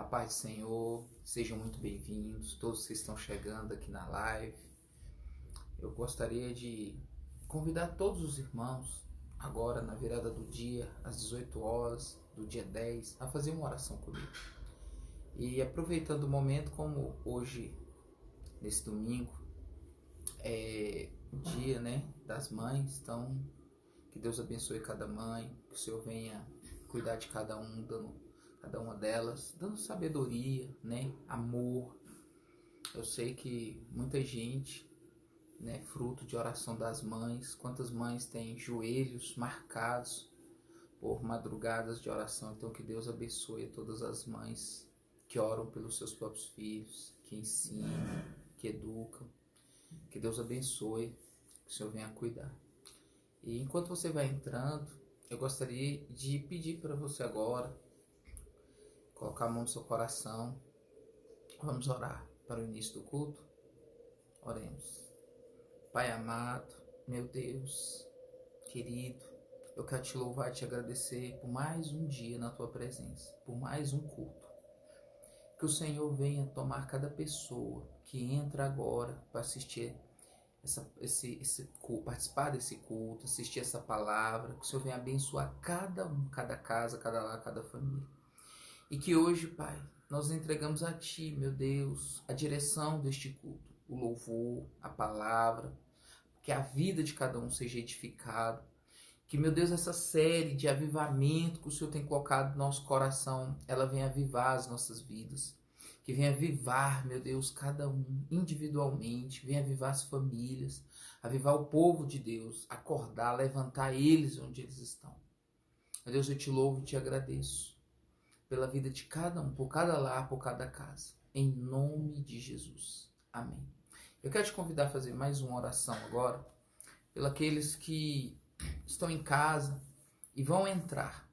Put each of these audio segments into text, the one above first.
paz do Senhor, sejam muito bem-vindos, todos que estão chegando aqui na live. Eu gostaria de convidar todos os irmãos, agora na virada do dia, às 18 horas do dia 10, a fazer uma oração comigo. E aproveitando o momento, como hoje, nesse domingo, é o dia, das mães, então que Deus abençoe cada mãe, que o Senhor venha cuidar de cada um, dando cada uma delas, dando sabedoria, amor. Eu sei que muita gente, fruto de oração das mães, quantas mães têm joelhos marcados por madrugadas de oração. Então que Deus abençoe todas as mães que oram pelos seus próprios filhos, que ensinam, que educam. Que Deus abençoe, que o Senhor venha cuidar. E enquanto você vai entrando, eu gostaria de pedir para você agora colocar a mão no seu coração. Vamos orar para o início do culto. Oremos. Pai amado, meu Deus, querido, eu quero te louvar e te agradecer por mais um dia na tua presença, por mais um culto. Que o Senhor venha tomar cada pessoa que entra agora para assistir esse culto, participar desse culto, assistir essa palavra. Que o Senhor venha abençoar cada um, cada casa, cada lar, cada família. E que hoje, Pai, nós entregamos a Ti, meu Deus, a direção deste culto, o louvor, a palavra, que a vida de cada um seja edificada. Que, meu Deus, essa série de avivamento que o Senhor tem colocado no nosso coração, ela venha avivar as nossas vidas. Que venha avivar, meu Deus, cada um individualmente, venha avivar as famílias, avivar o povo de Deus, acordar, levantar eles onde eles estão. Meu Deus, eu te louvo e te agradeço pela vida de cada um, por cada lar, por cada casa. Em nome de Jesus. Amém. Eu quero te convidar a fazer mais uma oração agora, pelos aqueles que estão em casa e vão entrar.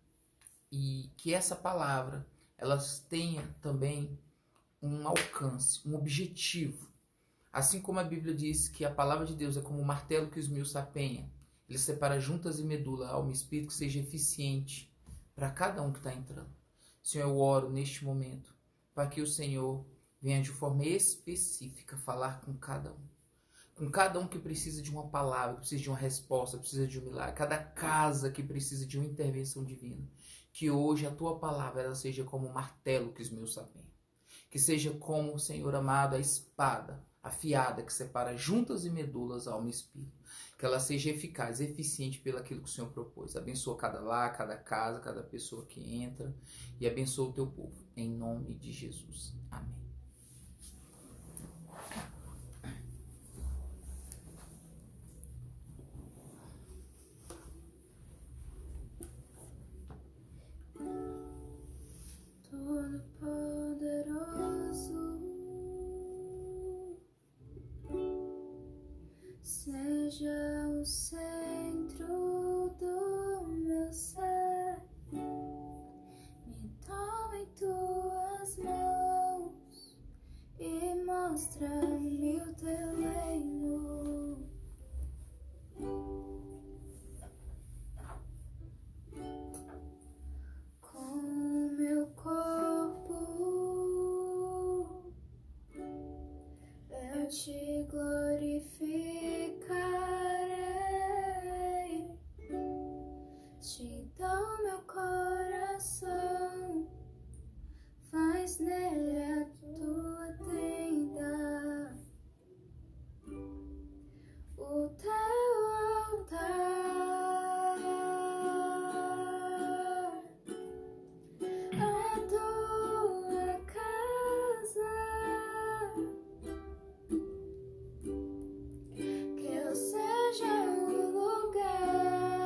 E que essa palavra, elas tenha também um alcance, um objetivo. Assim como a Bíblia diz que a palavra de Deus é como um martelo que esmiuça a penha. Ele separa juntas e medula, alma e espírito, que seja eficiente para cada um que está entrando. Senhor, eu oro neste momento para que o Senhor venha de forma específica falar com cada um. Com cada um que precisa de uma palavra, que precisa de uma resposta, precisa de um milagre. Cada casa que precisa de uma intervenção divina. Que hoje a tua palavra ela seja como um martelo que esmiuça a penha. Que seja como, Senhor amado, a espada afiada que separa juntas e medulas, alma e espírito. Que ela seja eficaz, eficiente pelo aquilo que o Senhor propôs. Abençoa cada lar, cada casa, cada pessoa que entra. E abençoa o teu povo. Em nome de Jesus. Amém. Todo-Poderoso, seja o centro do meu ser. Me toma em tuas mãos e mostra-me o teu reino. Com meu corpo eu te glorificarei, te dou meu coração, faz nele a tua tenda, o teu altar, a tua casa. Que eu seja o lugar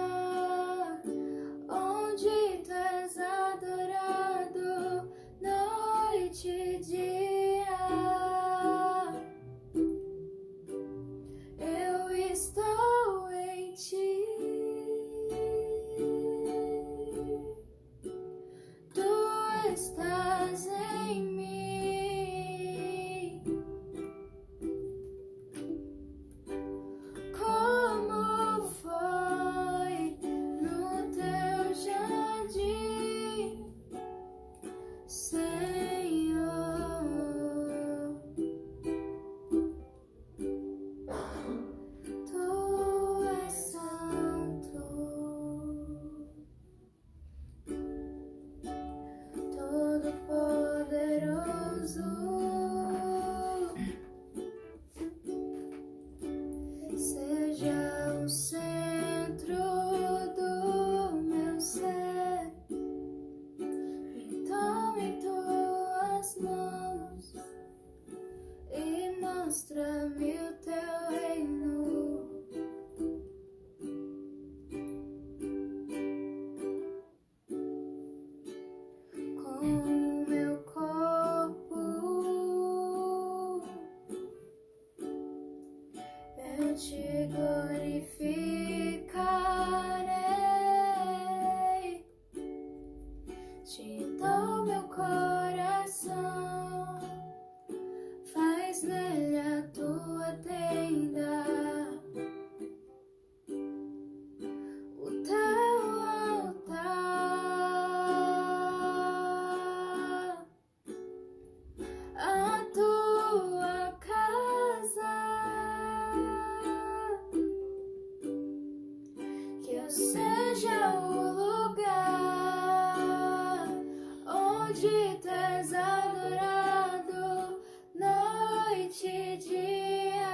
onde tu és adorado noite e dia. Eu estou em ti. Tu estás em mim. Como foi no teu jardim, Senhor. mostra-me o teu reino. Com meu corpo eu te glorificarei, te dou meu coração, faz nele a tua tenda, o teu altar, a tua casa, que eu seja o lugar onde tu és adorado noite e dia.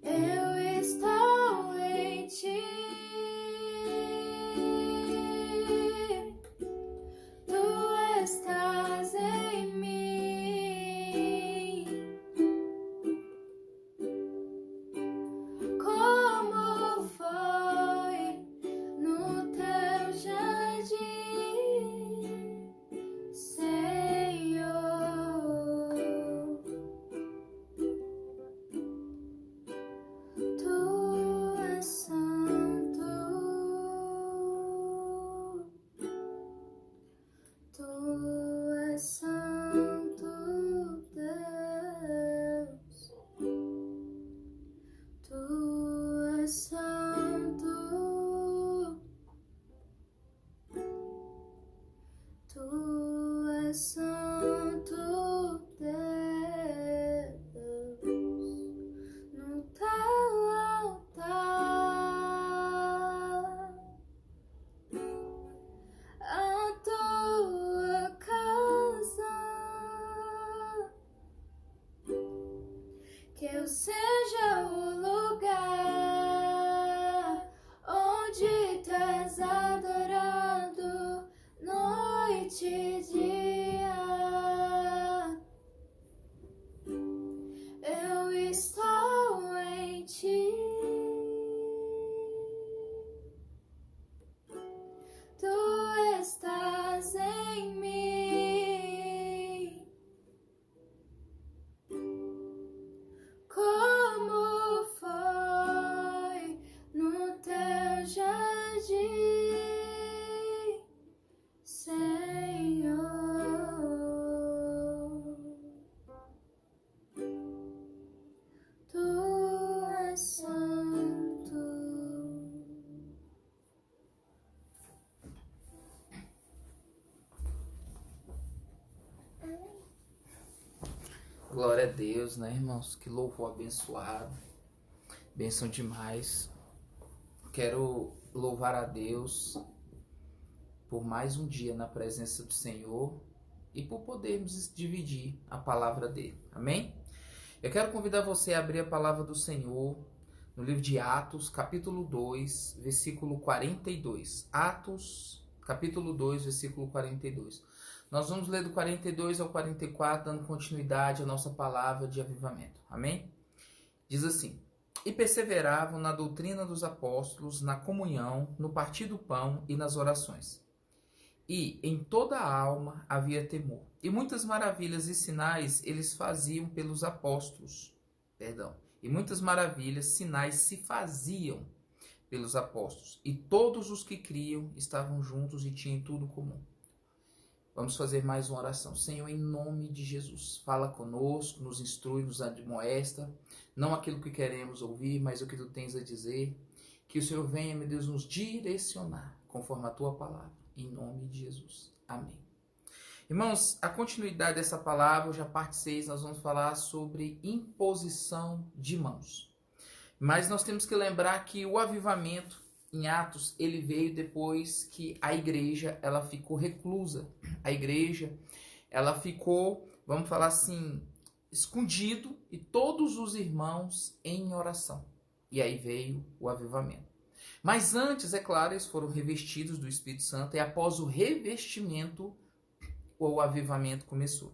Eu estou em ti, tu estás em mim. Como foi no teu jardim, Senhor. Tu és santo, tu és santo, Deus. Tu és santo, tu és santo, Deus. No teu altar, a tua casa, que eu seja o lugar onde tu és adorado noite e dia. Eu estou em ti, tu estás em mim. Como foi no teu jardim, Senhor. Tu és santo. Glória a Deus, né, irmãos? Que louvor abençoado. Bênção demais. Quero louvar a Deus por mais um dia na presença do Senhor e por podermos dividir a palavra dele. Amém? Eu quero convidar você a abrir a palavra do Senhor no livro de Atos, capítulo 2, versículo 42. Atos, capítulo 2, versículo 42. Nós vamos ler do 42 ao 44, dando continuidade à nossa palavra de avivamento. Amém? Diz assim: E perseveravam na doutrina dos apóstolos, na comunhão, no partir do pão e nas orações. E em toda a alma havia temor. E muitas maravilhas e sinais eles faziam pelos apóstolos. E muitas maravilhas, sinais se faziam pelos apóstolos. E todos os que criam estavam juntos e tinham tudo comum. Vamos fazer mais uma oração. Senhor, em nome de Jesus, fala conosco, nos instrui, nos admoesta, não aquilo que queremos ouvir, mas o que tu tens a dizer. Que o Senhor venha, meu Deus, nos direcionar conforme a tua palavra, em nome de Jesus. Amém. Irmãos, a continuidade dessa palavra, hoje a parte 6, nós vamos falar sobre imposição de mãos. Mas nós temos que lembrar que o avivamento em Atos, ele veio depois que a igreja, ela ficou reclusa. A igreja, ela ficou, vamos falar assim, escondido, e todos os irmãos em oração. E aí veio o avivamento. Mas antes, é claro, eles foram revestidos do Espírito Santo, e após o revestimento, o avivamento começou.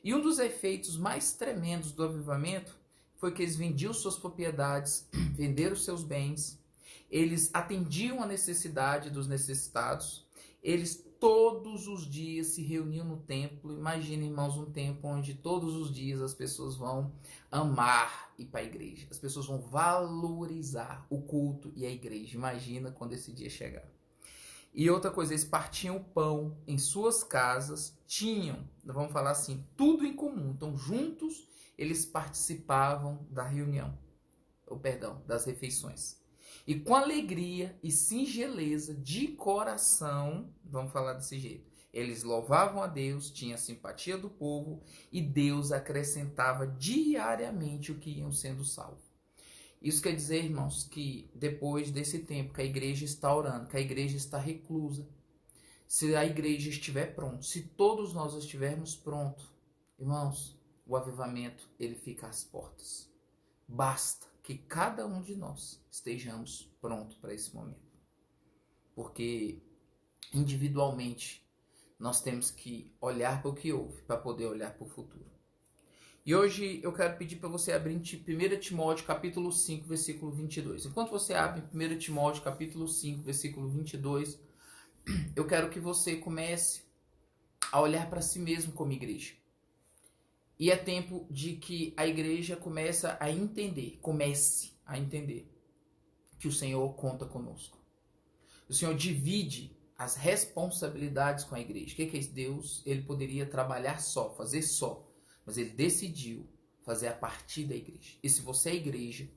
E um dos efeitos mais tremendos do avivamento foi que eles vendiam suas propriedades, venderam seus bens, eles atendiam a necessidade dos necessitados, eles todos os dias se reuniam no templo. Imagina, irmãos, um templo onde todos os dias as pessoas vão amar ir para a igreja, as pessoas vão valorizar o culto e a igreja. Imagina quando esse dia chegar. E outra coisa, eles partiam o pão em suas casas, tinham, vamos falar assim, tudo em comum. Então, juntos, eles participavam da reunião, das refeições. E com alegria e singeleza de coração, vamos falar desse jeito, eles louvavam a Deus, tinham a simpatia do povo e Deus acrescentava diariamente o que iam sendo salvos. Isso quer dizer, irmãos, que depois desse tempo que a igreja está orando, que a igreja está reclusa, se a igreja estiver pronta, se todos nós estivermos prontos, irmãos, o avivamento, ele fica às portas. Basta que cada um de nós estejamos prontos para esse momento. Porque individualmente nós temos que olhar para o que houve, para poder olhar para o futuro. E hoje eu quero pedir para você abrir em 1 Timóteo capítulo 5, versículo 22. Enquanto você abre em 1 Timóteo capítulo 5, versículo 22, eu quero que você comece a olhar para si mesmo como igreja. E é tempo de que a igreja comece a entender que o Senhor conta conosco. O Senhor divide as responsabilidades com a igreja. O que é isso? Deus, ele poderia trabalhar só, fazer só. Mas ele decidiu fazer a partir da igreja. E se você é igreja,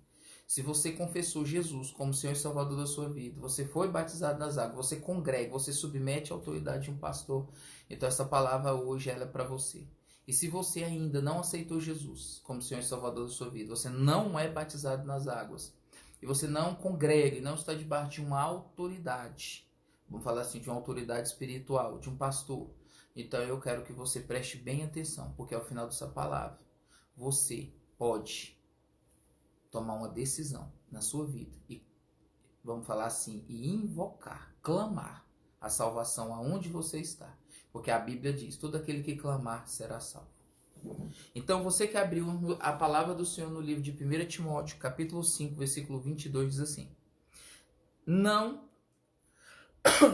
se você confessou Jesus como Senhor e Salvador da sua vida, você foi batizado nas águas, você congrega, você submete a autoridade de um pastor, então essa palavra hoje ela é para você. E se você ainda não aceitou Jesus como Senhor e Salvador da sua vida, você não é batizado nas águas, e você não congrega e não está debaixo de uma autoridade, vamos falar assim, de uma autoridade espiritual, de um pastor, então eu quero que você preste bem atenção, porque ao final dessa palavra, você pode tomar uma decisão na sua vida e, vamos falar assim, e invocar, clamar a salvação aonde você está. Porque a Bíblia diz, todo aquele que clamar será salvo. Então você que abriu a palavra do Senhor no livro de 1 Timóteo, capítulo 5, versículo 22, diz assim: não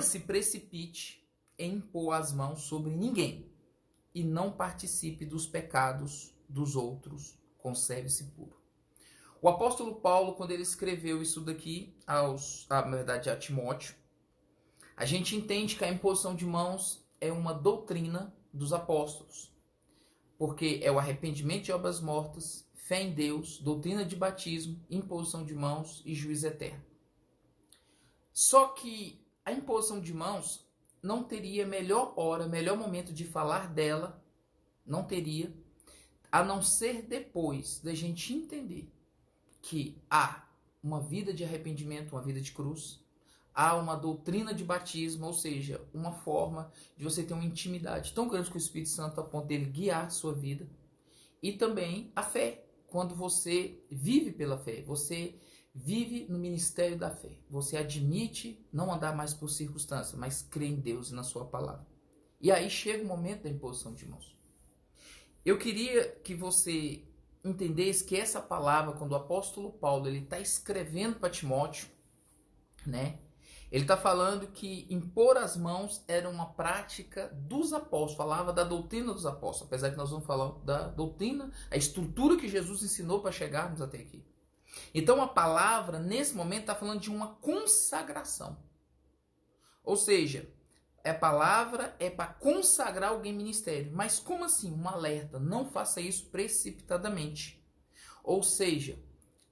se precipite em impor as mãos sobre ninguém e não participe dos pecados dos outros, conserve-se puro. O apóstolo Paulo, quando ele escreveu isso daqui a Timóteo, a gente entende que a imposição de mãos é uma doutrina dos apóstolos, porque é o arrependimento de obras mortas, fé em Deus, doutrina de batismo, imposição de mãos e juízo eterno. Só que a imposição de mãos não teria melhor hora, melhor momento de falar dela, não teria, a não ser depois da gente entender que há uma vida de arrependimento, uma vida de cruz, há uma doutrina de batismo, ou seja, uma forma de você ter uma intimidade tão grande com o Espírito Santo a ponto dele guiar a sua vida, e também a fé, quando você vive pela fé, você vive no ministério da fé, você admite não andar mais por circunstância, mas crê em Deus e na sua palavra. E aí chega o momento da imposição de mãos. Eu queria que você entendesse que essa palavra, quando o apóstolo Paulo ele está escrevendo para Timóteo, né? Ele está falando que impor as mãos era uma prática dos apóstolos, falava da doutrina dos apóstolos, apesar que nós vamos falar da doutrina, a estrutura que Jesus ensinou para chegarmos até aqui. Então a palavra, nesse momento, está falando de uma consagração. Ou seja, a palavra é para consagrar alguém em ministério. Mas como assim? Um alerta. Não faça isso precipitadamente. Ou seja,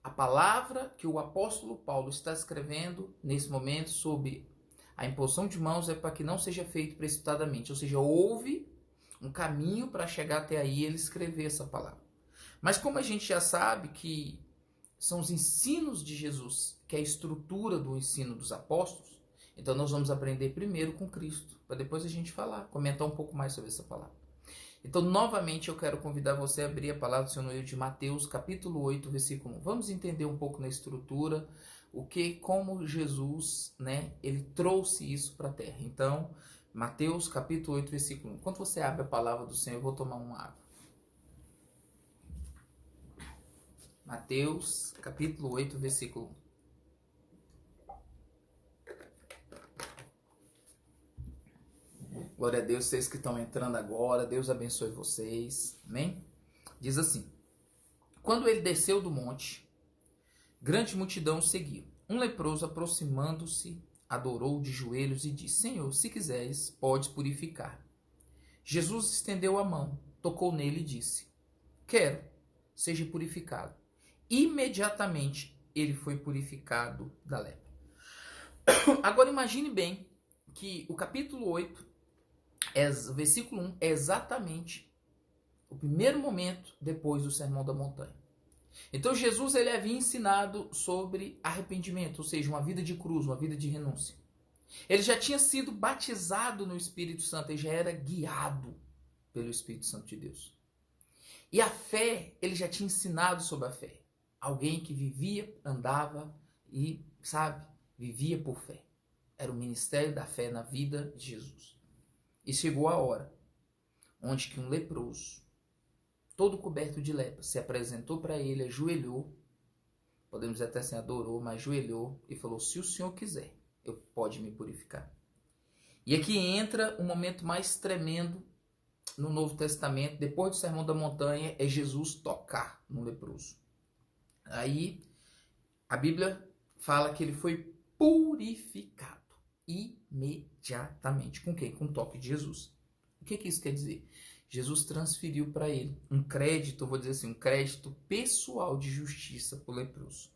a palavra que o apóstolo Paulo está escrevendo nesse momento sobre a imposição de mãos é para que não seja feito precipitadamente. Ou seja, houve um caminho para chegar até aí ele escrever essa palavra. Mas como a gente já sabe que são os ensinos de Jesus, que é a estrutura do ensino dos apóstolos, então nós vamos aprender primeiro com Cristo, para depois a gente falar, comentar um pouco mais sobre essa palavra. Então, novamente, eu quero convidar você a abrir a palavra do Senhor no livro de Mateus, capítulo 8, versículo 1. Vamos entender um pouco na estrutura, como Jesus, né, ele trouxe isso para a terra. Então, Mateus, capítulo 8, versículo 1. Enquanto você abre a palavra do Senhor, eu vou tomar uma água. Mateus, capítulo 8, versículo 1. Glória a Deus, vocês que estão entrando agora, Deus abençoe vocês. Amém? Diz assim: quando ele desceu do monte, grande multidão o seguiu. Um leproso, aproximando-se, adorou de joelhos e disse: Senhor, se quiseres, podes purificar. Jesus estendeu a mão, tocou nele e disse: quero, seja purificado. Imediatamente ele foi purificado da lepra. Agora imagine bem que o capítulo 8, o versículo 1, é exatamente o primeiro momento depois do Sermão da Montanha. Então Jesus ele havia ensinado sobre arrependimento, ou seja, uma vida de cruz, uma vida de renúncia. Ele já tinha sido batizado no Espírito Santo, ele já era guiado pelo Espírito Santo de Deus. E a fé, ele já tinha ensinado sobre a fé. Alguém que vivia, andava e, vivia por fé. Era o ministério da fé na vida de Jesus. E chegou a hora onde que um leproso, todo coberto de lepra, se apresentou para ele, ajoelhou, podemos dizer até assim, adorou, mas ajoelhou e falou: se o Senhor quiser, eu pode me purificar. E aqui entra o momento mais tremendo no Novo Testamento, depois do Sermão da Montanha, é Jesus tocar no leproso. Aí a Bíblia fala que ele foi purificado imediatamente. Com quem? Com o toque de Jesus. O que isso quer dizer? Jesus transferiu para ele um crédito, eu vou dizer assim, um crédito pessoal de justiça para o leproso.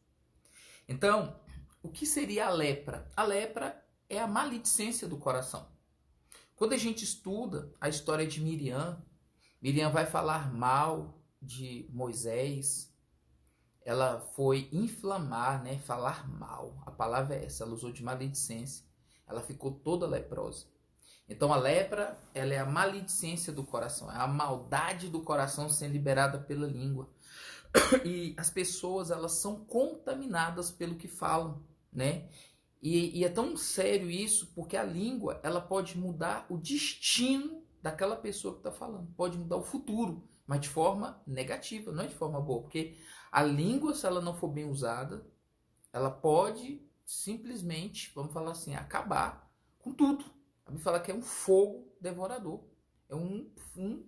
Então, o que seria a lepra? A lepra é a maledicência do coração. Quando a gente estuda a história de Miriam, Miriam vai falar mal de Moisés. Ela foi inflamar, falar mal. A palavra é essa, ela usou de maledicência. Ela ficou toda leprosa. Então a lepra, ela é a maledicência do coração, é a maldade do coração sendo liberada pela língua. E as pessoas, elas são contaminadas pelo que falam, né? E é tão sério isso, porque a língua, ela pode mudar o destino daquela pessoa que está falando. Pode mudar o futuro, mas de forma negativa, não é de forma boa. Porque a língua, se ela não for bem usada, ela pode simplesmente, vamos falar assim, acabar com tudo. A Bíblia fala que é um fogo devorador. É um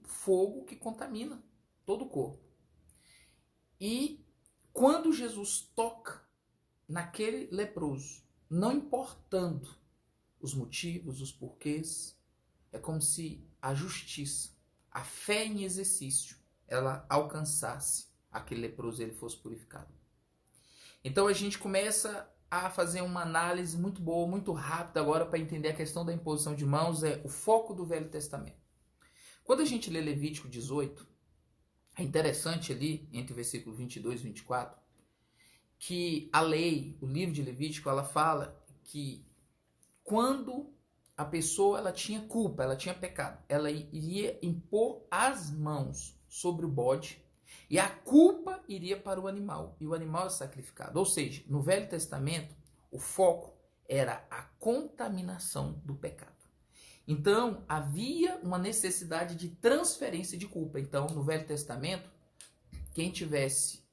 fogo que contamina todo o corpo. E quando Jesus toca naquele leproso, não importando os motivos, os porquês, é como se a justiça, a fé em exercício, ela alcançasse aquele leproso e ele fosse purificado. Então a gente começa a fazer uma análise muito boa, muito rápida agora para entender a questão da imposição de mãos, é o foco do Velho Testamento. Quando a gente lê Levítico 18, é interessante ali, entre o versículo 22 e 24, que a lei, o livro de Levítico, ela fala que quando a pessoa ela tinha culpa, ela tinha pecado, ela iria impor as mãos sobre o bode e a culpa iria para o animal, e o animal é sacrificado. Ou seja, no Velho Testamento, o foco era a contaminação do pecado. Então, havia uma necessidade de transferência de culpa. Então, no Velho Testamento, quem tivesse,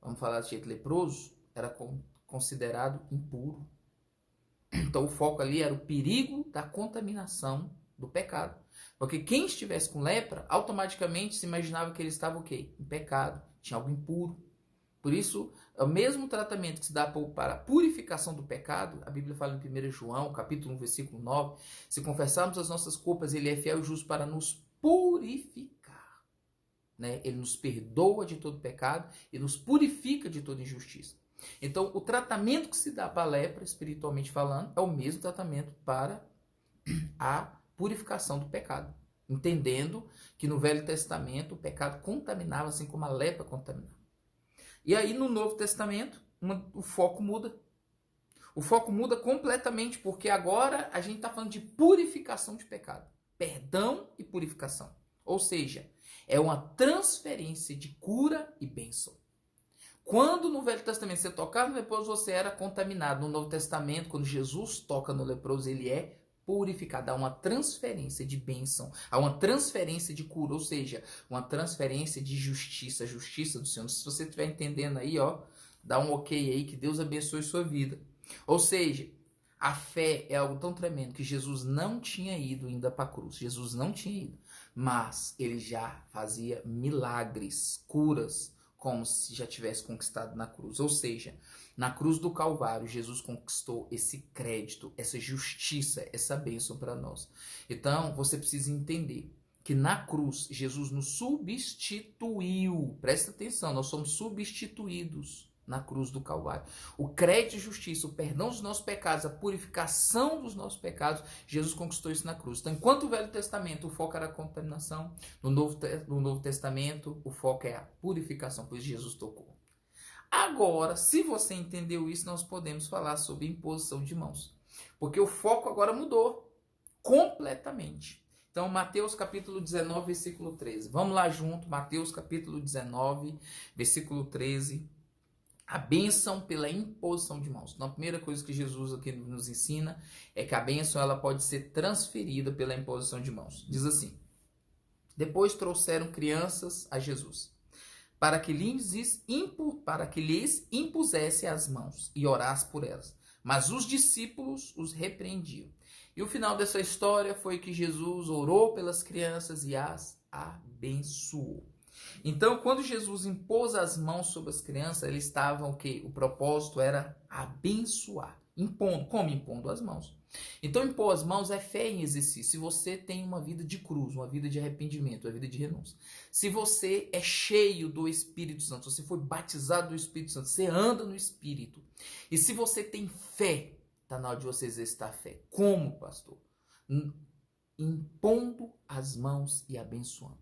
vamos falar de jeito leproso, era considerado impuro. Então o foco ali era o perigo da contaminação do pecado. Porque quem estivesse com lepra, automaticamente se imaginava que ele estava o quê? Em pecado, tinha algo impuro. Por isso, o mesmo tratamento que se dá para a purificação do pecado, a Bíblia fala em 1 João, capítulo 1, versículo 9, se confessarmos as nossas culpas, ele é fiel e justo para nos purificar. Ele nos perdoa de todo pecado e nos purifica de toda injustiça. Então, o tratamento que se dá para a lepra, espiritualmente falando, é o mesmo tratamento para a purificação do pecado. Entendendo que no Velho Testamento o pecado contaminava, assim como a lepra contaminava. E aí, no Novo Testamento, o foco muda. O foco muda completamente, porque agora a gente está falando de purificação de pecado. Perdão e purificação. Ou seja, é uma transferência de cura e bênção. Quando no Velho Testamento você tocava no leproso, você era contaminado. No Novo Testamento, quando Jesus toca no leproso, ele é purificada, há uma transferência de bênção, há uma transferência de cura, ou seja, uma transferência de justiça, a justiça do Senhor. Se você estiver entendendo aí, ó, dá um ok aí, que Deus abençoe sua vida. Ou seja, a fé é algo tão tremendo que Jesus não tinha ido ainda para a cruz. Jesus não tinha ido, mas ele já fazia milagres, curas, como se já tivesse conquistado na cruz. Ou seja, na cruz do Calvário, Jesus conquistou esse crédito, essa justiça, essa bênção para nós. Então, você precisa entender que na cruz, Jesus nos substituiu. Presta atenção, nós somos substituídos na cruz do Calvário. O crédito de justiça, o perdão dos nossos pecados, a purificação dos nossos pecados, Jesus conquistou isso na cruz. Então, enquanto o Velho Testamento, o foco era a contaminação, no Novo Testamento, o foco é a purificação, pois Jesus tocou. Agora, se você entendeu isso, nós podemos falar sobre imposição de mãos. Porque o foco agora mudou completamente. Então, Mateus capítulo 19, versículo 13. Vamos lá junto, Mateus capítulo 19, versículo 13. A bênção pela imposição de mãos. Então, a primeira coisa que Jesus aqui nos ensina é que a bênção ela pode ser transferida pela imposição de mãos. Diz assim: depois trouxeram crianças a Jesus, para que lhes impusesse as mãos e orasse por elas. Mas os discípulos os repreendiam. E o final dessa história foi que Jesus orou pelas crianças e as abençoou. Então, quando Jesus impôs as mãos sobre as crianças, eles estavam o quê? O propósito era abençoar. Impondo. Como impondo as mãos? Então, impor as mãos é fé em exercício. Se você tem uma vida de cruz, uma vida de arrependimento, uma vida de renúncia. Se você é cheio do Espírito Santo, você foi batizado do Espírito Santo, você anda no Espírito. E se você tem fé, está na hora de você exercitar a fé. Como, pastor? Impondo as mãos e abençoando.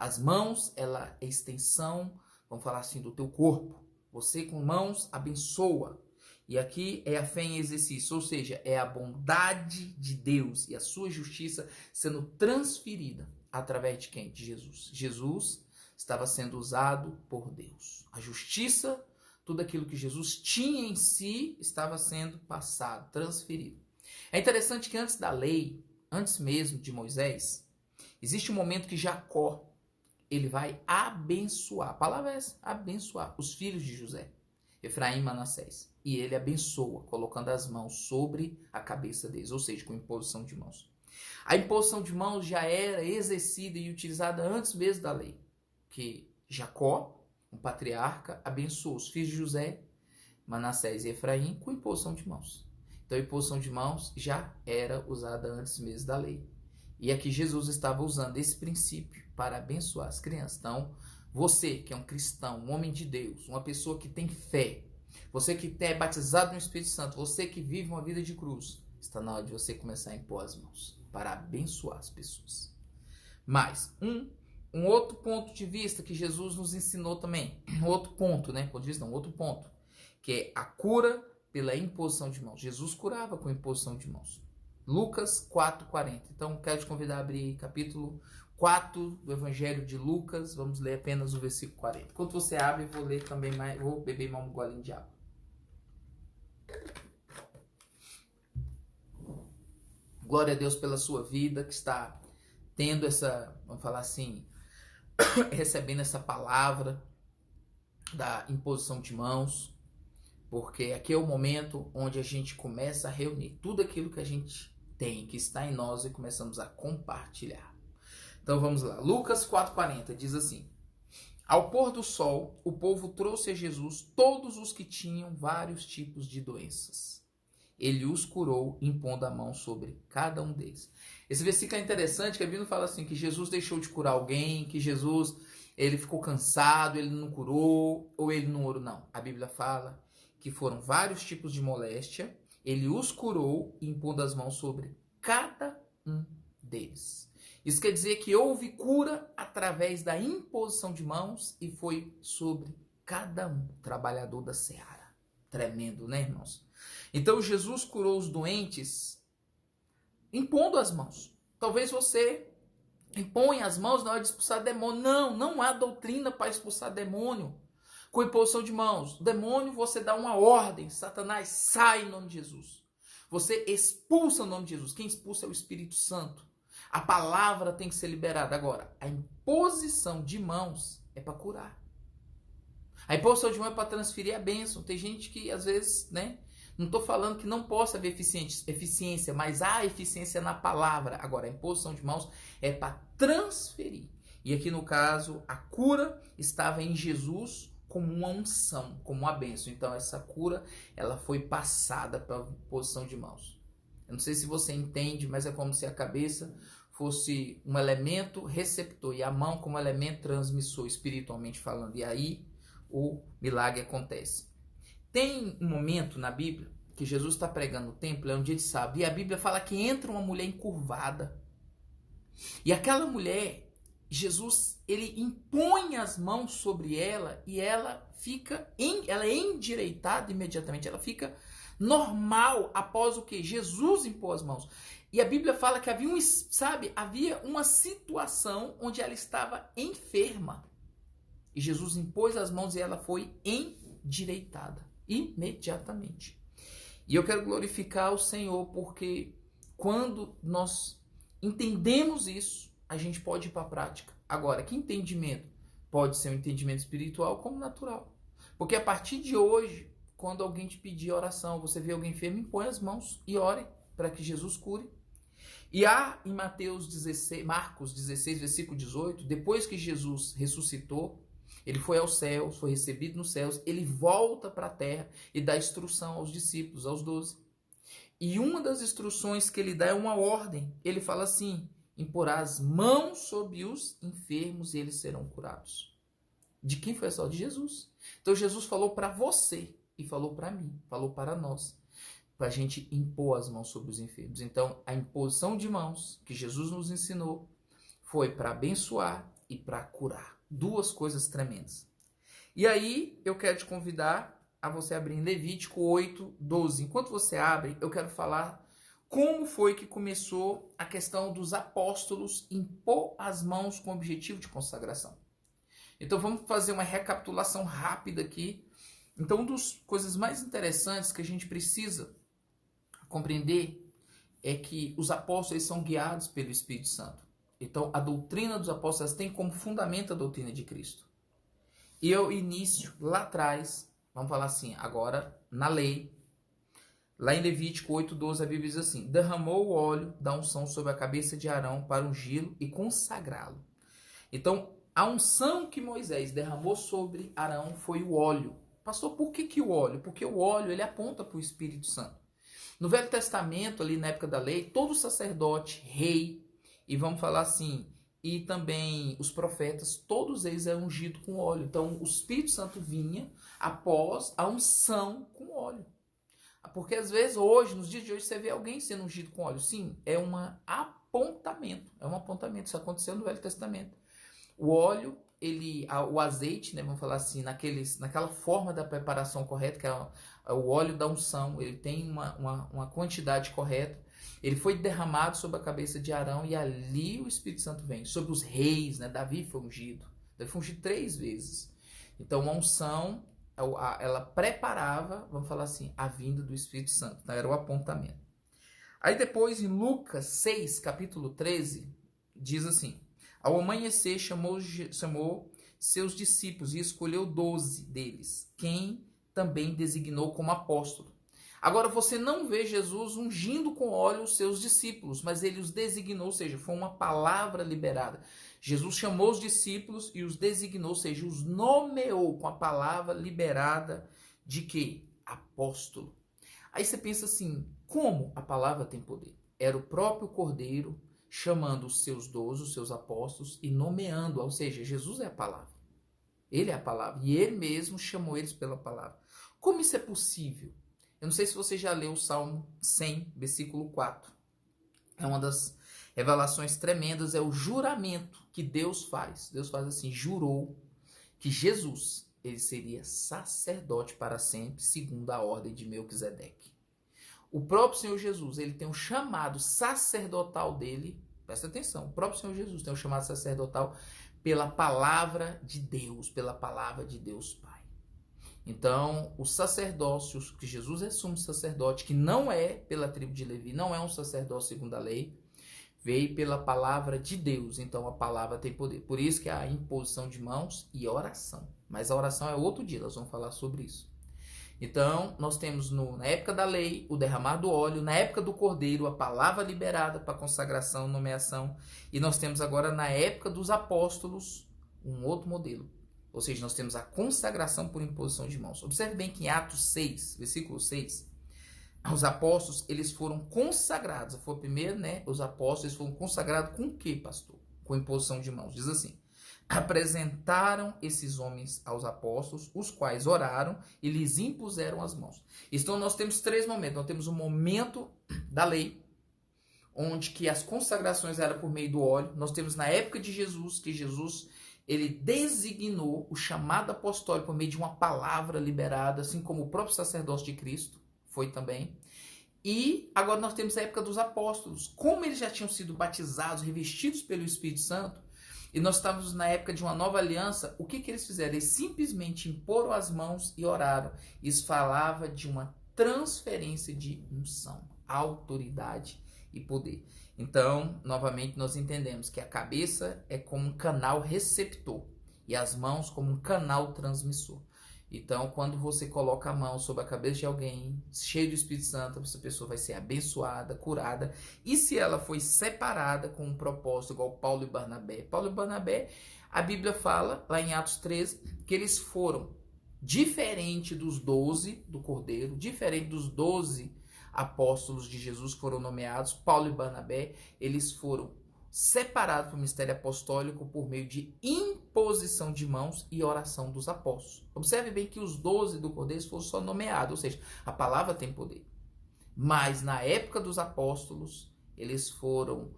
As mãos, ela é extensão, vamos falar assim, do teu corpo. Você com mãos abençoa. E aqui é a fé em exercício, ou seja, é a bondade de Deus e a sua justiça sendo transferida através de quem? De Jesus. Jesus estava sendo usado por Deus. A justiça, tudo aquilo que Jesus tinha em si, estava sendo passado, transferido. É interessante que antes da lei, antes mesmo de Moisés, existe um momento que Jacó, ele vai abençoar. A palavra é essa, abençoar os filhos de José, Efraim e Manassés. E ele abençoa, colocando as mãos sobre a cabeça deles, ou seja, com imposição de mãos. A imposição de mãos já era exercida e utilizada antes mesmo da lei. Que Jacó, um patriarca, abençoou os filhos de José, Manassés e Efraim com imposição de mãos. Então a imposição de mãos já era usada antes mesmo da lei. E aqui Jesus estava usando esse princípio para abençoar as crianças. Então, você que é um cristão, um homem de Deus, uma pessoa que tem fé, você que é batizado no Espírito Santo, você que vive uma vida de cruz, está na hora de você começar a impor as mãos para abençoar as pessoas. Mas, um outro ponto de vista que Jesus nos ensinou também, outro ponto, que é a cura pela imposição de mãos. Jesus curava com imposição de mãos. Lucas 4:40. Então, quero te convidar a abrir capítulo 4 do Evangelho de Lucas. Vamos ler apenas o versículo 40. Enquanto você abre, eu vou ler também mais, vou beber mais um golinho de água. Glória a Deus pela sua vida, que está tendo essa, vamos falar assim, recebendo essa palavra da imposição de mãos, porque aqui é o momento onde a gente começa a reunir tudo aquilo que a gente tem, que está em nós, e começamos a compartilhar. Então vamos lá. Lucas 4:40 diz assim: ao pôr do sol, o povo trouxe a Jesus todos os que tinham vários tipos de doenças. Ele os curou, impondo a mão sobre cada um deles. Esse versículo é interessante, que a Bíblia fala assim, que Jesus deixou de curar alguém, que Jesus ele ficou cansado, ele não curou, ou ele não orou, não. A Bíblia fala que foram vários tipos de moléstia, ele os curou, impondo as mãos sobre cada um deles. Isso quer dizer que houve cura através da imposição de mãos e foi sobre cada um, trabalhador da seara. Tremendo, né, irmãos? Então Jesus curou os doentes impondo as mãos. Talvez você impõe as mãos na hora de expulsar demônio. Não há doutrina para expulsar demônio com imposição de mãos. Demônio, você dá uma ordem, Satanás sai em nome de Jesus. Você expulsa o nome de Jesus. Quem expulsa é o Espírito Santo. A palavra tem que ser liberada. Agora, a imposição de mãos é para curar. A imposição de mão é para transferir a bênção. Tem gente que, às vezes, né? Não estou falando que não possa haver eficiência, mas há eficiência na palavra. Agora, a imposição de mãos é para transferir. E aqui, no caso, a cura estava em Jesus como uma unção, como uma bênção. Então, essa cura, ela foi passada para a imposição de mãos. Eu não sei se você entende, mas é como se a cabeça fosse um elemento receptor e a mão como elemento transmissor, espiritualmente falando. E aí, o milagre acontece. Tem um momento na Bíblia que Jesus está pregando no templo, é um dia de sábado, e a Bíblia fala que entra uma mulher encurvada. E aquela mulher, Jesus, ele impõe as mãos sobre ela e ela ela é endireitada imediatamente, ela fica normal após o que? Jesus impôs as mãos. E a Bíblia fala que havia uma situação onde ela estava enferma. E Jesus impôs as mãos e ela foi endireitada imediatamente. E eu quero glorificar o Senhor porque quando nós entendemos isso, a gente pode ir para a prática. Agora, que entendimento? Pode ser um entendimento espiritual como natural. Porque a partir de hoje, quando alguém te pedir oração, você vê alguém enfermo, impõe as mãos e ore para que Jesus cure. E há em Marcos 16, versículo 18, depois que Jesus ressuscitou, ele foi aos céus, foi recebido nos céus, ele volta para a terra e dá instrução aos discípulos, aos 12. E uma das instruções que ele dá é uma ordem. Ele fala assim: imporá as mãos sobre os enfermos e eles serão curados. De quem foi essa ordem? De Jesus. Então Jesus falou para você e falou para mim, falou para nós, para a gente impor as mãos sobre os enfermos. Então a imposição de mãos que Jesus nos ensinou foi para abençoar e para curar. Duas coisas tremendas. E aí eu quero te convidar a você abrir em Levítico 8, 12. Enquanto você abre, eu quero falar como foi que começou a questão dos apóstolos impor as mãos com o objetivo de consagração. Então vamos fazer uma recapitulação rápida aqui. Então uma das coisas mais interessantes que a gente precisa compreender é que os apóstolos são guiados pelo Espírito Santo. Então, a doutrina dos apóstolos tem como fundamento a doutrina de Cristo. E eu início lá atrás, vamos falar assim, agora na lei, lá em Levítico 8:12, a Bíblia diz assim: derramou o óleo da unção sobre a cabeça de Arão para ungí-lo e consagrá-lo. Então, a unção que Moisés derramou sobre Arão foi o óleo. Pastor, por que o óleo? Porque o óleo ele aponta para o Espírito Santo. No Velho Testamento, ali na época da lei, todo sacerdote, rei, e vamos falar assim, e também os profetas, todos eles eram ungidos com óleo. Então, o Espírito Santo vinha após a unção com óleo. Porque às vezes, hoje, nos dias de hoje, você vê alguém sendo ungido com óleo. Sim, é um apontamento. É um apontamento. Isso aconteceu no Velho Testamento. O óleo, o azeite, né, vamos falar assim, naquela forma da preparação correta, que é o óleo da unção, ele tem uma quantidade correta. Ele foi derramado sobre a cabeça de Arão e ali o Espírito Santo vem. Sobre os reis, né? Davi foi ungido. Davi foi ungido 3 vezes. Então a unção, ela preparava, vamos falar assim, a vinda do Espírito Santo. Então, era o apontamento. Aí depois, em Lucas 6, capítulo 13, diz assim: ao amanhecer chamou seus discípulos e escolheu 12 deles, quem também designou como apóstolo. Agora, você não vê Jesus ungindo com óleo os seus discípulos, mas ele os designou, ou seja, foi uma palavra liberada. Jesus chamou os discípulos e os designou, ou seja, os nomeou com a palavra liberada de quê? Apóstolo. Aí você pensa assim, como a palavra tem poder? Era o próprio Cordeiro chamando os seus 12, os seus apóstolos e nomeando, ou seja, Jesus é a palavra. Ele é a palavra e ele mesmo chamou eles pela palavra. Como isso é possível? Eu não sei se você já leu o Salmo 100, versículo 4. É uma das revelações tremendas, é o juramento que Deus faz. Deus faz assim, jurou que Jesus, ele seria sacerdote para sempre, segundo a ordem de Melquisedeque. O próprio Senhor Jesus, ele tem um chamado sacerdotal dele, presta atenção, o próprio Senhor Jesus tem um chamado sacerdotal pela palavra de Deus Pai. Então, o sacerdócio, que Jesus é sumo sacerdote, que não é pela tribo de Levi, não é um sacerdócio segundo a lei, veio pela palavra de Deus. Então, a palavra tem poder. Por isso que há a imposição de mãos e a oração. Mas a oração é outro dia, nós vamos falar sobre isso. Então, nós temos na época da lei, o derramar do óleo, na época do cordeiro, a palavra liberada para consagração, nomeação, e nós temos agora na época dos apóstolos um outro modelo. Ou seja, nós temos a consagração por imposição de mãos. Observe bem que em Atos 6, versículo 6, os apóstolos, eles foram consagrados. Foi o primeiro, né? Os apóstolos, eles foram consagrados com o quê, pastor? Com imposição de mãos. Diz assim: apresentaram esses homens aos apóstolos, os quais oraram e lhes impuseram as mãos. Então nós temos três momentos. Nós temos o momento da lei, onde que as consagrações eram por meio do óleo. Nós temos na época de Jesus, que Jesus ele designou o chamado apostólico por meio de uma palavra liberada, assim como o próprio sacerdócio de Cristo foi também. E agora nós temos a época dos apóstolos. Como eles já tinham sido batizados, revestidos pelo Espírito Santo, e nós estávamos na época de uma nova aliança, o que eles fizeram? Eles simplesmente imporam as mãos e oraram. Isso falava de uma transferência de unção, autoridade e poder. Então, novamente, nós entendemos que a cabeça é como um canal receptor e as mãos como um canal transmissor. Então, quando você coloca a mão sobre a cabeça de alguém, cheio do Espírito Santo, essa pessoa vai ser abençoada, curada. E se ela foi separada com um propósito, igual Paulo e Barnabé? Paulo e Barnabé, a Bíblia fala, lá em Atos 13, que eles foram diferente dos 12 do Cordeiro, diferente dos 12 apóstolos de Jesus que foram nomeados. Paulo e Barnabé, eles foram separados para o ministério apostólico por meio de imposição de mãos e oração dos apóstolos. Observe bem que os 12 do Cordeiro foram só nomeados, ou seja, a palavra tem poder. Mas na época dos apóstolos, eles foram,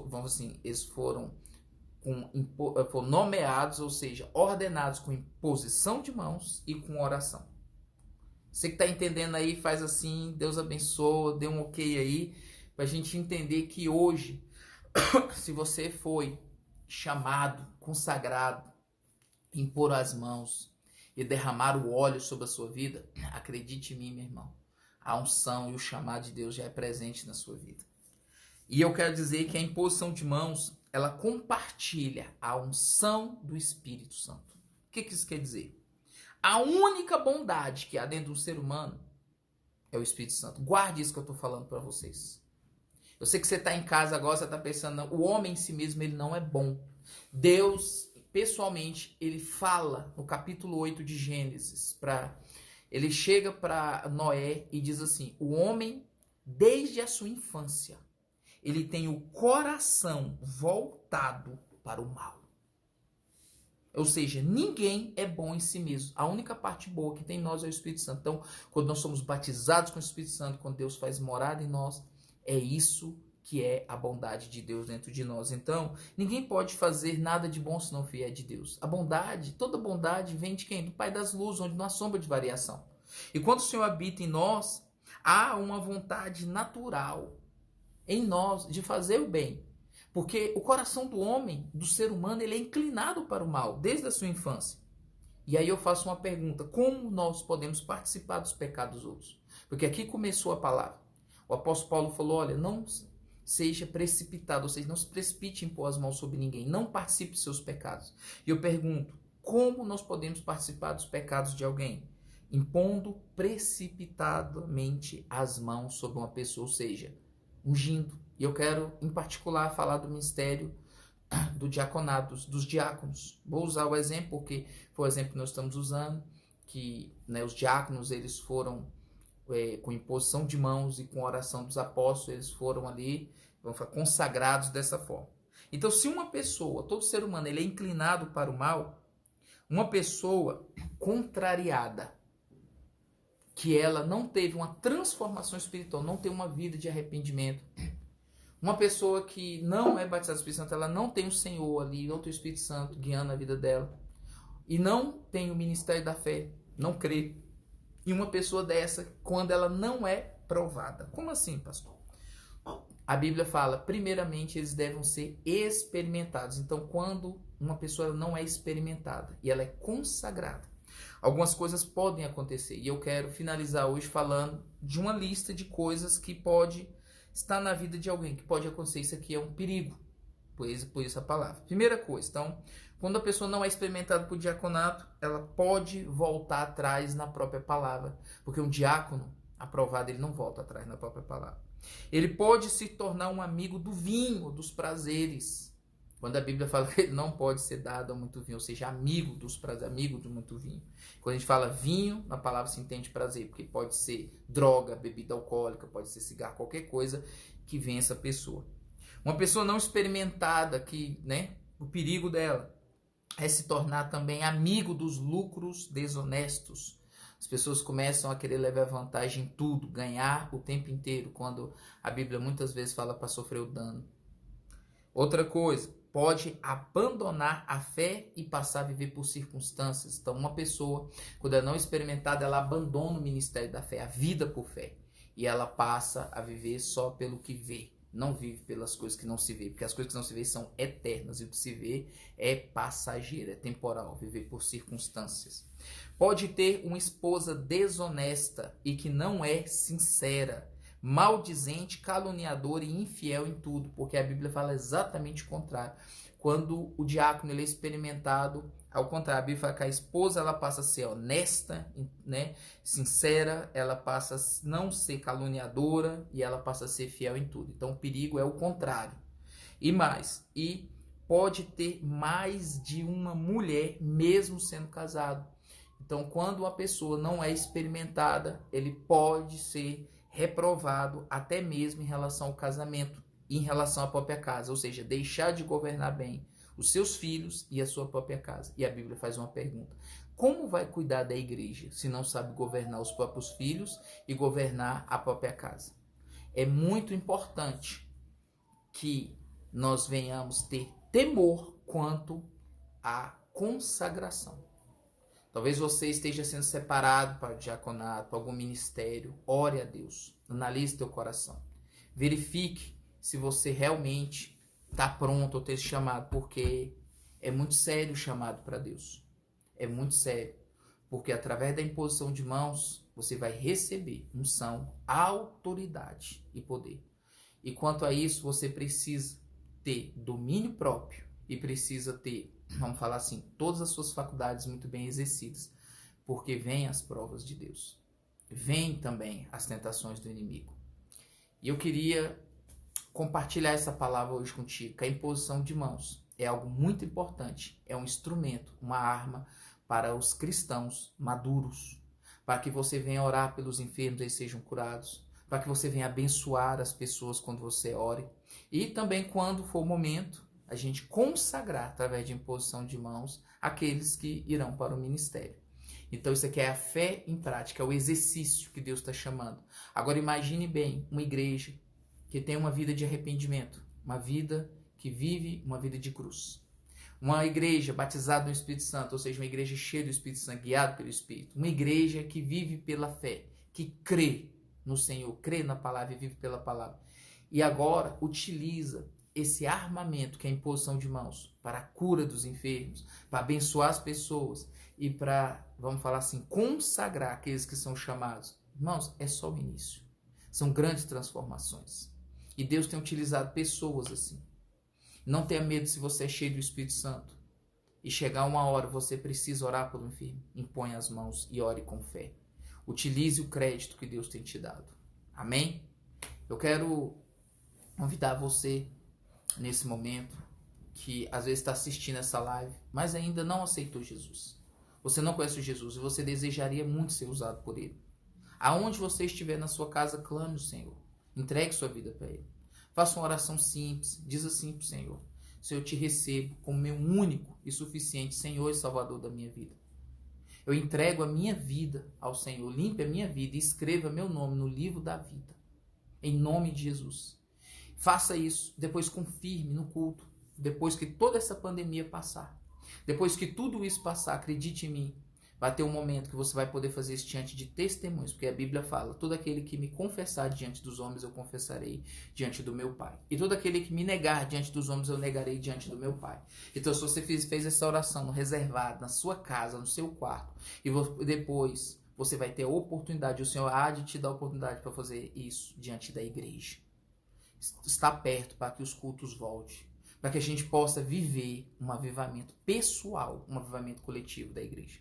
vamos assim, eles foram nomeados, ou seja, ordenados com imposição de mãos e com oração. Você que está entendendo aí, faz assim, Deus abençoa, dê um ok aí, para a gente entender que hoje, se você foi chamado, consagrado, impor as mãos e derramar o óleo sobre a sua vida, acredite em mim, meu irmão, a unção e o chamado de Deus já é presente na sua vida. E eu quero dizer que a imposição de mãos, ela compartilha a unção do Espírito Santo. O que isso quer dizer? A única bondade que há dentro do ser humano é o Espírito Santo. Guarde isso que eu estou falando para vocês. Eu sei que você está em casa agora, você está pensando, o homem em si mesmo, ele não é bom. Deus, pessoalmente, ele fala no capítulo 8 de Gênesis, ele chega para Noé e diz assim, o homem, desde a sua infância, ele tem o coração voltado para o mal. Ou seja, ninguém é bom em si mesmo. A única parte boa que tem em nós é o Espírito Santo. Então, quando nós somos batizados com o Espírito Santo, quando Deus faz morada em nós, é isso que é a bondade de Deus dentro de nós. Então, ninguém pode fazer nada de bom se não vier de Deus. A bondade, toda bondade vem de quem? Do Pai das Luzes, onde não há sombra de variação. E quando o Senhor habita em nós, há uma vontade natural em nós de fazer o bem. Porque o coração do homem, do ser humano, ele é inclinado para o mal, desde a sua infância. E aí eu faço uma pergunta, como nós podemos participar dos pecados dos outros? Porque aqui começou a palavra. O apóstolo Paulo falou, olha, não seja precipitado, ou seja, não se precipite em pôr as mãos sobre ninguém, não participe dos seus pecados. E eu pergunto, como nós podemos participar dos pecados de alguém? Impondo precipitadamente as mãos sobre uma pessoa, ou seja, ungindo. E eu quero, em particular, falar do ministério do diaconado, dos diáconos. Vou usar o exemplo, porque foi o exemplo que nós estamos usando, que os diáconos, eles foram com imposição de mãos e com oração dos apóstolos, eles foram ali, consagrados dessa forma. Então, se uma pessoa, todo ser humano, ele é inclinado para o mal, uma pessoa contrariada, que ela não teve uma transformação espiritual, não tem uma vida de arrependimento, uma pessoa que não é batizada no Espírito Santo, ela não tem o Senhor ali, não tem o Espírito Santo guiando a vida dela, e não tem o ministério da fé, não crê. E uma pessoa dessa, quando ela não é provada. Como assim, pastor? A Bíblia fala, primeiramente, eles devem ser experimentados. Então, quando uma pessoa não é experimentada e ela é consagrada, Algumas coisas podem acontecer. E eu quero finalizar hoje falando de uma lista de coisas que pode estar na vida de alguém, que pode acontecer. Isso aqui é um perigo, por isso a palavra. Primeira coisa, então, quando a pessoa não é experimentada por diaconato, ela pode voltar atrás na própria palavra. Porque um diácono aprovado, ele não volta atrás na própria palavra. Ele pode se tornar um amigo do vinho, dos prazeres. Quando a Bíblia fala que ele não pode ser dado a muito vinho, ou seja, amigo dos prazeres, amigo de muito vinho. Quando a gente fala vinho, na palavra se entende prazer, porque pode ser droga, bebida alcoólica, pode ser cigarro, qualquer coisa que vença a pessoa. Uma pessoa não experimentada, que, o perigo dela é se tornar também amigo dos lucros desonestos. As pessoas começam a querer levar vantagem em tudo, ganhar o tempo inteiro, quando a Bíblia muitas vezes fala para sofrer o dano. Outra coisa, pode abandonar a fé e passar a viver por circunstâncias. Então, uma pessoa, quando é não experimentada, ela abandona o ministério da fé, a vida por fé. E ela passa a viver só pelo que vê. Não vive pelas coisas que não se vê, porque as coisas que não se vê são eternas. E o que se vê é passageiro, é temporal, viver por circunstâncias. Pode ter uma esposa desonesta e que não é sincera, maldizente, caluniador e infiel em tudo, porque a Bíblia fala exatamente o contrário. Quando o diácono ele é experimentado, ao contrário, a Bíblia fala que a esposa ela passa a ser honesta, sincera, ela passa a não ser caluniadora e ela passa a ser fiel em tudo. Então o perigo é o contrário. E pode ter mais de uma mulher mesmo sendo casado. Então quando uma pessoa não é experimentada, ele pode ser reprovado até mesmo em relação ao casamento, em relação à própria casa, ou seja, deixar de governar bem os seus filhos e a sua própria casa. E a Bíblia faz uma pergunta: como vai cuidar da igreja se não sabe governar os próprios filhos e governar a própria casa? É muito importante que nós venhamos ter temor quanto à consagração. Talvez você esteja sendo separado para o diaconato, para algum ministério. Ore a Deus. Analise teu coração. Verifique se você realmente está pronto a ter esse chamado, porque é muito sério o chamado para Deus. É muito sério. Porque através da imposição de mãos, você vai receber unção, autoridade e poder. E quanto a isso, você precisa ter domínio próprio e precisa ter, vamos falar assim, todas as suas faculdades muito bem exercidas, porque vêm as provas de Deus, vêm também as tentações do inimigo. E eu queria compartilhar essa palavra hoje contigo, que a imposição de mãos é algo muito importante, é um instrumento, uma arma para os cristãos maduros, para que você venha orar pelos enfermos e sejam curados, para que você venha abençoar as pessoas quando você ore, e também quando for o momento, a gente consagrar, através de imposição de mãos, aqueles que irão para o ministério. Então isso aqui é a fé em prática, é o exercício que Deus está chamando. Agora imagine bem uma igreja que tem uma vida de arrependimento, uma vida que vive uma vida de cruz. Uma igreja batizada no Espírito Santo, ou seja, uma igreja cheia do Espírito Santo, guiada pelo Espírito. Uma igreja que vive pela fé, que crê no Senhor, crê na palavra e vive pela palavra. E agora utiliza esse armamento que é a imposição de mãos para a cura dos enfermos, para abençoar as pessoas e para, vamos falar assim, consagrar aqueles que são chamados. Irmãos, é só o início. São grandes transformações. E Deus tem utilizado pessoas assim. Não tenha medo se você é cheio do Espírito Santo e chegar uma hora você precisa orar pelo enfermo. Impõe as mãos e ore com fé. Utilize o crédito que Deus tem te dado. Amém? Eu quero convidar você nesse momento, que às vezes está assistindo essa live, mas ainda não aceitou Jesus. Você não conhece o Jesus e você desejaria muito ser usado por Ele. Aonde você estiver na sua casa, clame o Senhor. Entregue sua vida para Ele. Faça uma oração simples. Diz assim para o Senhor: Senhor, eu te recebo como meu único e suficiente Senhor e Salvador da minha vida. Eu entrego a minha vida ao Senhor. Limpe a minha vida e escreva meu nome no livro da vida. Em nome de Jesus. Faça isso, depois confirme no culto, depois que toda essa pandemia passar, depois que tudo isso passar, acredite em mim, Vai ter um momento que você vai poder fazer isso diante de testemunhos, porque a Bíblia fala: todo aquele que me confessar diante dos homens, eu confessarei diante do meu Pai. E todo aquele que me negar diante dos homens, eu negarei diante do meu Pai. Então, se você fez essa oração no reservado, na sua casa, no seu quarto, e depois você vai ter a oportunidade, o Senhor há de te dar a oportunidade para fazer isso diante da igreja. Está perto para que os cultos voltem, para que a gente possa viver um avivamento pessoal, um avivamento coletivo da igreja.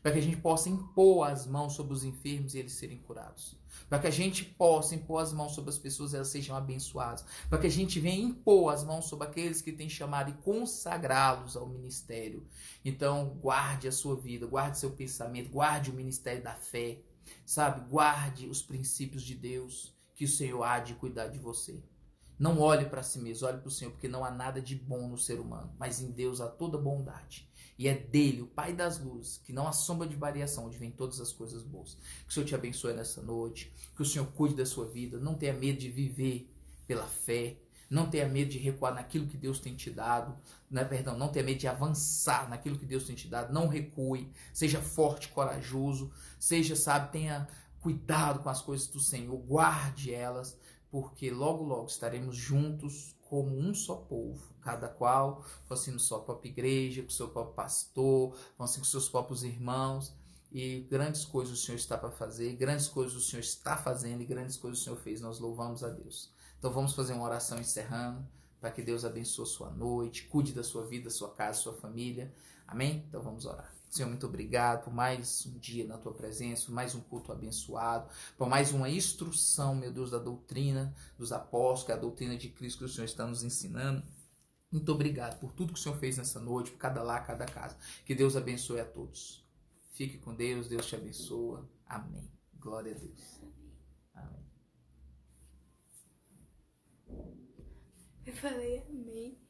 Para que a gente possa impor as mãos sobre os enfermos e eles serem curados. Para que a gente possa impor as mãos sobre as pessoas e elas sejam abençoadas. Para que a gente venha impor as mãos sobre aqueles que têm chamado e consagrá-los ao ministério. Então, guarde a sua vida, guarde seu pensamento, guarde o ministério da fé, sabe? Guarde os princípios de Deus, que o Senhor há de cuidar de você. Não olhe para si mesmo, olhe para o Senhor, porque não há nada de bom no ser humano, mas em Deus há toda bondade. E é dele, o Pai das luzes, que não há sombra de variação, onde vem todas as coisas boas. Que o Senhor te abençoe nessa noite, que o Senhor cuide da sua vida, não tenha medo de viver pela fé, não tenha medo de recuar naquilo que Deus tem te dado, não tenha medo de avançar naquilo que Deus tem te dado, não recue, seja forte, corajoso, tenha cuidado com as coisas do Senhor, guarde elas, porque logo, logo estaremos juntos como um só povo, cada qual assim na sua própria igreja, com o seu próprio pastor, assim com seus próprios irmãos, e grandes coisas o Senhor está para fazer, grandes coisas o Senhor está fazendo e grandes coisas o Senhor fez, nós louvamos a Deus. Então vamos fazer uma oração encerrando, para que Deus abençoe a sua noite, cuide da sua vida, sua casa, sua família, amém? Então vamos orar. Senhor, muito obrigado por mais um dia na tua presença, por mais um culto abençoado, por mais uma instrução, meu Deus, da doutrina dos apóstolos, que é a doutrina de Cristo que o Senhor está nos ensinando. Muito obrigado por tudo que o Senhor fez nessa noite, por cada lar, cada casa. Que Deus abençoe a todos. Fique com Deus, Deus te abençoa. Amém. Glória a Deus. Amém. Eu falei amém.